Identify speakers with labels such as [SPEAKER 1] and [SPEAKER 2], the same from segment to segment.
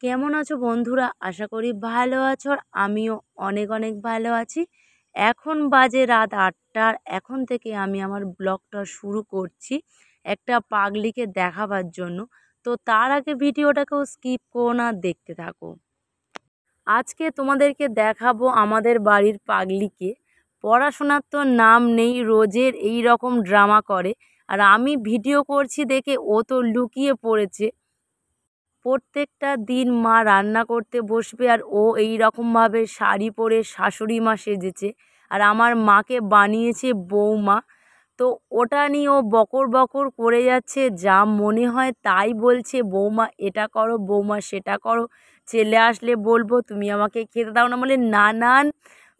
[SPEAKER 1] কেমন আছো বন্ধুরা? আশা করি ভালো আছো আর আমিও অনেক অনেক ভালো আছি। এখন বাজে রাত ৮টা। এখন থেকে আমি আমার ব্লগটা শুরু করছি একটা পাগলিকে দেখাবার জন্য। তো তার আগে ভিডিওটাকেও স্কিপ করো না, দেখতে থাকো। আজকে তোমাদেরকে দেখাবো আমাদের বাড়ির পাগলিকে। পড়াশোনার তো নাম নেই, রোজের এই রকম ড্রামা করে। আর আমি ভিডিও করছি দেখে ও তো লুকিয়ে পড়েছে। প্রত্যেকটা দিন মা রান্না করতে বসবে আর ও এই রকমভাবে শাড়ি পরে শাশুড়ি মা সেজেছে আর আমার মাকে বানিয়েছে বৌমা। তো ওটা নিয়ে ও বকর বকর করে যাচ্ছে, যা মনে হয় তাই বলছে। বৌমা এটা করো, বৌমা সেটা করো, ছেলে আসলে বলবো তুমি আমাকে খেতে দাও না, বলে নানান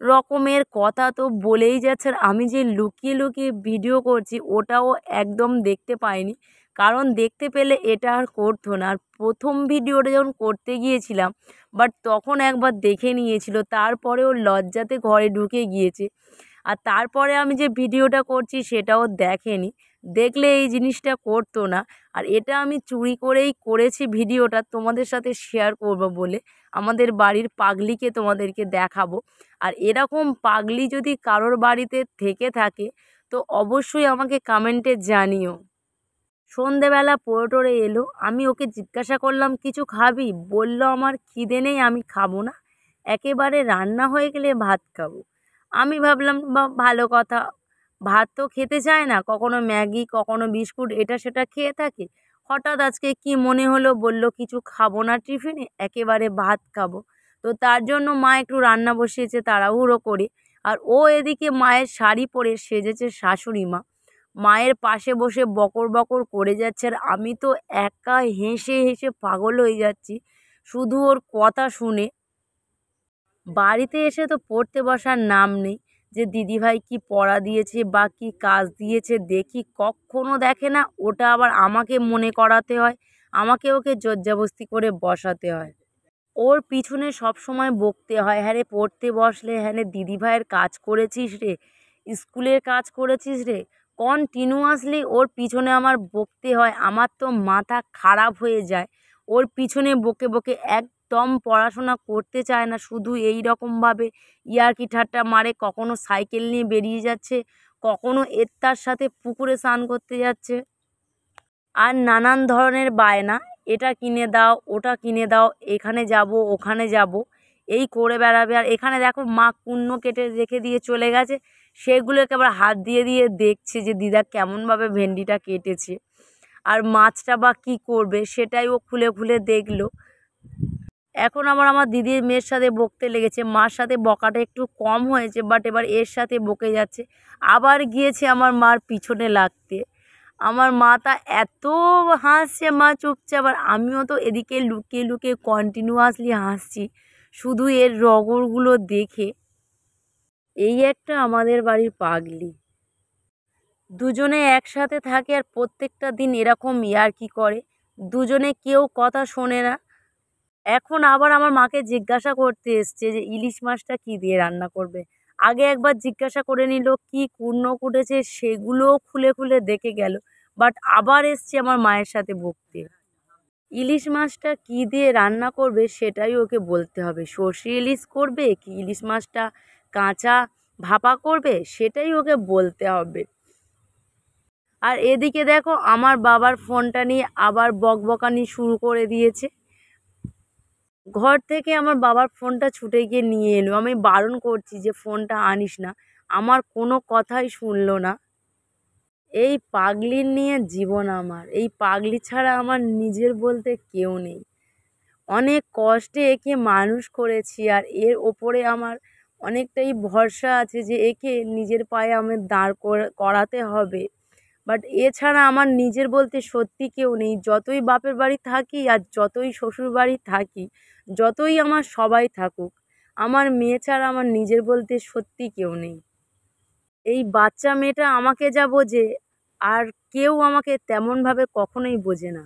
[SPEAKER 1] রকমের কথা তো বলেই যাচ্ছে। আর আমি যে লুকিয়ে লুকিয়ে ভিডিও করছি ওটাও একদম দেখতে পাইনি, কারণ দেখতে পেলে এটা আর করতো না। আর প্রথম ভিডিওটা যখন করতে গিয়েছিলাম, বাট তখন একবার দেখে নিয়েছিল, তারপরেও লজ্জাতে ঘরে ঢুকে গিয়েছে। আর তারপরে আমি যে ভিডিওটা করছি সেটাও দেখেনি, দেখলে এই জিনিসটা করতো না। আর এটা আমি চুরি করেই করেছি ভিডিওটা, তোমাদের সাথে শেয়ার করব বলে আমাদের বাড়ির পাগলিকে তোমাদেরকে দেখাবো। আর এরকম পাগলি যদি কারোর বাড়িতে থেকে থাকে তো অবশ্যই আমাকে কমেন্টে জানিও। সন্ধেবেলা পড়ে এলো, আমি ওকে জিজ্ঞাসা করলাম কিছু খাবি? বলল আমার খিদে নেই, আমি খাবো না, একেবারে রান্না হয়ে গেলে ভাত খাবো। আমি ভাবলাম বা ভালো কথা, ভাত তো খেতে চায় না, কখনো ম্যাগি কখনো বিস্কুট এটা সেটা খেয়ে থাকে। হঠাৎ আজকে কি মনে হলো, বলল কিছু খাবো না টিফিনে, একেবারে ভাত খাবো। তো তার জন্য মা একটু রান্না বসিয়েছে তাড়াহুড়ো করে। আর ও এদিকে মায়ের শাড়ি পরে সেজেছে শাশুড়ি মা, মায়ের পাশে বসে বকর বকর করে যাচ্ছে। আর আমি তো একা হেসে হেসে পাগল হয়ে যাচ্ছি শুধু ওর কথা শুনে। বাড়িতে এসে তো পড়তে বসার নাম নেই, যে দিদিভাই কি পড়া দিয়েছে বা কি কাজ দিয়েছে দেখি, কখনো দেখে না। ওটা আবার আমাকে মনে করাতে হয়, আমাকে ওকে জোরজাবস্তি করে বসাতে হয়। ওর পিছনে সব সময় বকতে হয়, হ্যাঁ রে পড়তে বসলে, হ্যাঁ রে দিদিভাইয়ের কাজ করেছিস রে, স্কুলের কাজ করেছিস রে, কন্টিনিউয়াসলি ওর পিছনে আমার বকতে হয়। আমার তো মাথা খারাপ হয়ে যায় ওর পিছনে বকে বকে। একদম পড়াশোনা করতে চায় না, শুধু এই রকমভাবে ইয়ার্কি ঠাট্টা মারে। কখনো সাইকেল নিয়ে বেরিয়ে যাচ্ছে, কখনো এর তার সাথে পুকুরে স্নান করতে যাচ্ছে। আর নানান ধরনের বায়না, এটা কিনে দাও ওটা কিনে দাও, এখানে যাব ওখানে যাব, এই করে বেড়াবে। আর এখানে দেখো মা কুন্ন কেটে রেখে দিয়ে চলে গেছে, সেগুলোকে আবার হাত দিয়ে দিয়ে দেখছে যে দিদা কেমনভাবে ভেন্ডিটা কেটেছে। আর মাছটা বা কী করবে সেটাই ও খুলে খুলে দেখলো। এখন আবার আমার দিদির মেয়ের সাথে বকতে লেগেছে, মার সাথে বকাটা একটু কম হয়েছে, বাট এবার এর সাথে বকে যাচ্ছে। আবার গিয়েছে আমার মার পিছনে লাগতে। আমার মা তা এত হাসছে, মা চুপচাপ, আর আমিও তো এদিকে লুকিয়ে লুকিয়ে কন্টিনিউয়াসলি হাসছি শুধু এর রগরগুলো দেখে। এই একটা আমাদের বাড়ির পাগলি, দুজনে একসাথে থাকে আর প্রত্যেকটা দিন এরকম ইয়ার্কি করে, দুজনে কেউ কথা শোনে না। এখন আবার আমার মাকে জিজ্ঞাসা করতে এসছে যে ইলিশ মাছটা কী দিয়ে রান্না করবে। আগে একবার জিজ্ঞাসা করে নিল কী কুর্নো কুটেছে, সেগুলোও খুলে খুলে দেখে গেল। বাট আবার এসছে আমার মায়ের সাথে বকতে। ইলিশ মাছটা কী দিয়ে রান্না করবে সেটাই ওকে বলতে হবে, সর্ষে ইলিশ করবে কি ইলিশ মাছটা কাঁচা ভাপা করবে সেটাই ওকে বলতে হবে। আর এদিকে দেখো আমার বাবার ফোনটা নিয়ে আবার বকবকানি শুরু করে দিয়েছে। ঘর থেকে আমার বাবার ফোনটা ছুটে গিয়ে নিয়ে এলো, আমি বারণ করছি যে ফোনটা আনিস না, আমার কোনো কথাই শুনলো না। এই পাগলির নিয়ে জীবন আমার, এই পাগলি ছাড়া আমার নিজের বলতে কেউ নেই। অনেক কষ্টে একে মানুষ করেছি, আর এর ওপরে আমার অনেকটাই ভরসা আছে যে একে নিজের পায়ে আমার দাঁড় করাতে হবে। বাট এছাড়া আমার নিজের বলতে সত্যি কেউ নেই। যতই বাপের বাড়ি থাকি আর যতই শ্বশুর বাড়ি থাকি, যতই আমার সবাই থাকুক, আমার মেয়ে ছাড়া আমার নিজের বলতে সত্যি কেউ নেই। এই বাচ্চা মেয়েটা আমাকে যা বোঝে আর কেউ আমাকে তেমনভাবে কখনোই বোঝে না।